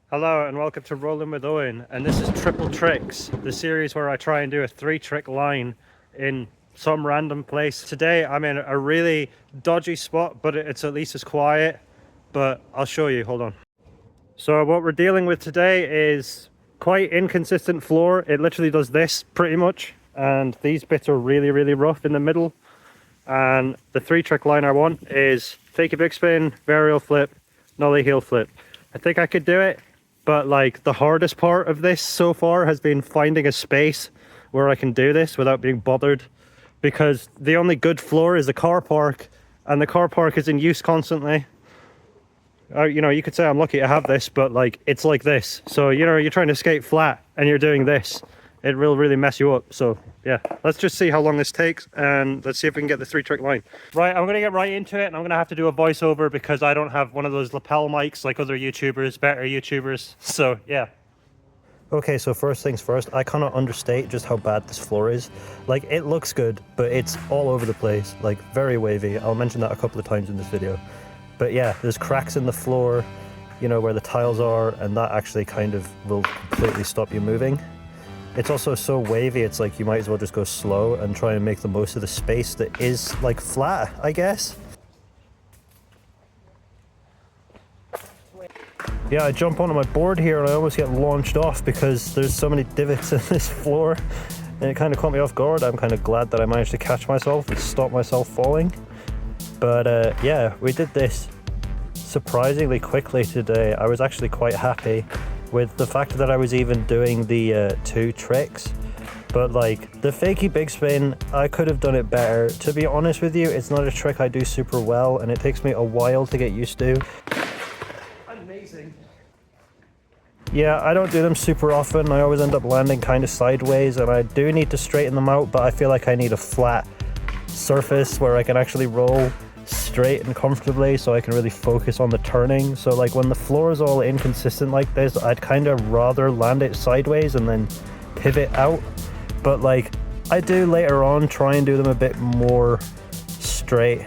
Hello and welcome to Rolling with Owen, and this is Triple Tricks, the series where I try and do a 3-trick line in some random place. Today I'm in a really dodgy spot, but it's at least as quiet, but I'll show you, hold on. So what we're dealing with today is quite inconsistent floor. It literally does this pretty much, and these bits are really rough in the middle. And the 3-trick line I want is Fakie Bigspin, Varial flip, Nollie Heelflip. I think I could do it. But like the hardest part of this so far has been finding a space where I can do this without being bothered, because the only good floor is the car park, and the car park is in use constantly. You know, you could say I'm lucky to have this, but like it's like this. So, you know, you're trying to skate flat and you're doing this. It will really mess you up. So yeah, let's just see how long this takes and let's see if we can get the 3-trick line. Right, I'm gonna get right into it, and I'm gonna have to do a voiceover because I don't have one of those lapel mics like other YouTubers, better YouTubers. So yeah. Okay, so first things first, I cannot understate just how bad this floor is. Like, it looks good, but it's all over the place, like very wavy. I'll mention that a couple of times in this video. But yeah, there's cracks in the floor, you know, where the tiles are, and that actually kind of will completely stop you moving. It's also so wavy, it's like you might as well just go slow and try and make the most of the space that is like flat, I guess. Yeah, I jump onto my board here and I almost get launched off because there's so many divots in this floor, and it kind of caught me off guard. I'm kind of glad that I managed to catch myself and stop myself falling. But yeah, we did this surprisingly quickly today. I was actually quite happy with the fact that I was even doing the 2 tricks. But like the Fakie Bigspin, I could have done it better. To be honest with you, it's not a trick I do super well, and it takes me a while to get used to. Amazing. Yeah, I don't do them super often. I always end up landing kind of sideways, and I do need to straighten them out, but I feel like I need a flat surface where I can actually roll straight and comfortably so I can really focus on the turning. So like when the floor is all inconsistent like this, I'd kind of rather land it sideways and then pivot out. But like I do later on try and do them a bit more straight.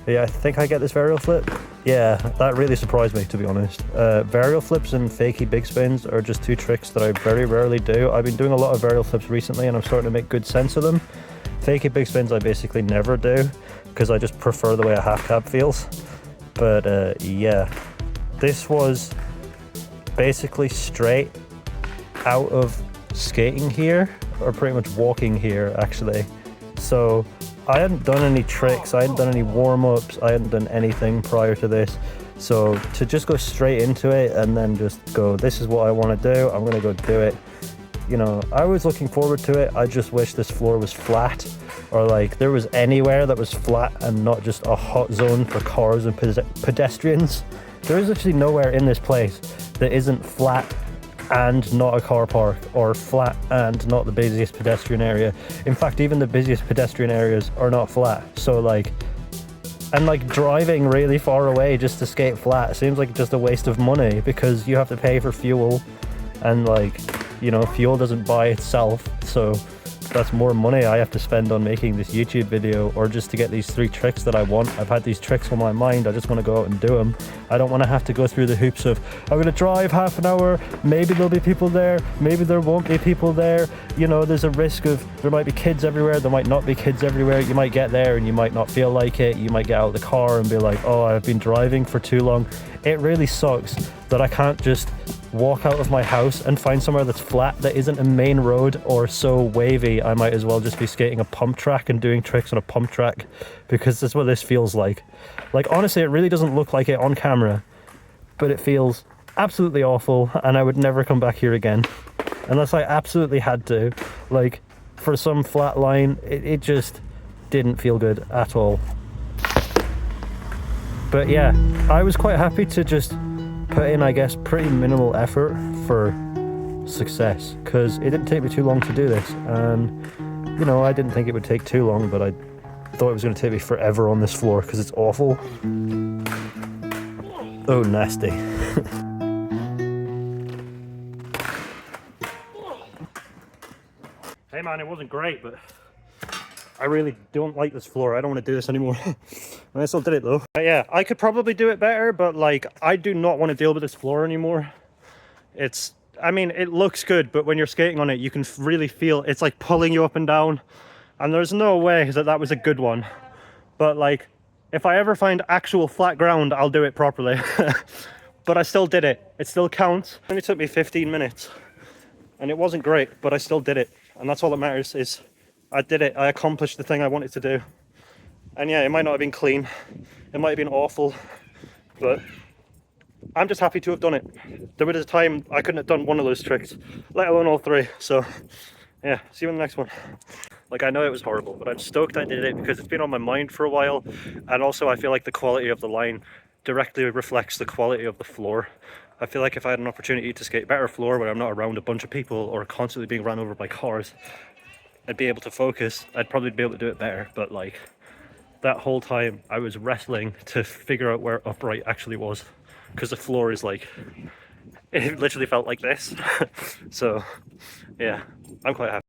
But yeah, I think I get this varial flip. Yeah, that really surprised me, to be honest. Varial flips and Fakie Bigspins are just 2 tricks that I very rarely do. I've been doing a lot of varial flips recently and I'm starting to make good sense of them. Fakie Bigspins I basically never do because I just prefer the way a half cab feels. But yeah, this was basically straight out of skating here, or pretty much walking here actually. So I hadn't done any tricks, I hadn't done any warm-ups, I hadn't done anything prior to this. So to just go straight into it and then just go, this is what I want to do, I'm gonna go do it. You know, I was looking forward to it. I just wish this floor was flat, or like there was anywhere that was flat and not just a hot zone for cars and pedestrians. There is actually nowhere in this place that isn't flat and not a car park, or flat and not the busiest pedestrian area. In fact, even the busiest pedestrian areas are not flat. So like, and like driving really far away just to skate flat seems like just a waste of money, because you have to pay for fuel, and like, you know, fuel doesn't buy itself, so that's more money I have to spend on making this YouTube video, or just to get these 3 tricks that I want. I've had these tricks on my mind, I just want to go out and do them. I don't want to have to go through the hoops of, I'm going to drive half an hour, maybe there'll be people there, maybe there won't be people there. You know, there's a risk of, there might be kids everywhere, there might not be kids everywhere. You might get there and you might not feel like it. You might get out of the car and be like, oh, I've been driving for too long. It really sucks that I can't just walk out of my house and find somewhere that's flat, that isn't a main road or so wavy I might as well just be skating a pump track and doing tricks on a pump track, because that's what this feels like. Like honestly, it really doesn't look like it on camera, but it feels absolutely awful, and I would never come back here again unless I absolutely had to. Like for some flat line, it just didn't feel good at all. But yeah, I was quite happy to just put in, I guess, pretty minimal effort for success, because it didn't take me too long to do this, and you know, I didn't think it would take too long, but I thought it was going to take me forever on this floor because it's awful. Oh, nasty. Hey man, it wasn't great, but I really don't like this floor. I don't want to do this anymore. I still did it though. Yeah, I could probably do it better, but like, I do not want to deal with this floor anymore. I mean, it looks good, but when you're skating on it, you can really feel it's like pulling you up and down. And there's no way that that was a good one. But like, if I ever find actual flat ground, I'll do it properly. But I still did it. It still counts. It only took me 15 minutes. And it wasn't great, but I still did it. And that's all that matters, is I did it. I accomplished the thing I wanted to do. And yeah, it might not have been clean. It might have been awful. But I'm just happy to have done it. There was a time I couldn't have done one of those tricks, let alone all three. So yeah, see you in the next one. Like, I know it was horrible, but I'm stoked I did it because it's been on my mind for a while. And also I feel like the quality of the line directly reflects the quality of the floor. I feel like if I had an opportunity to skate better floor where I'm not around a bunch of people or constantly being run over by cars, I'd be able to focus. I'd probably be able to do it better. But like, that whole time I was wrestling to figure out where upright actually was, because the floor is like, it literally felt like this. So yeah, I'm quite happy.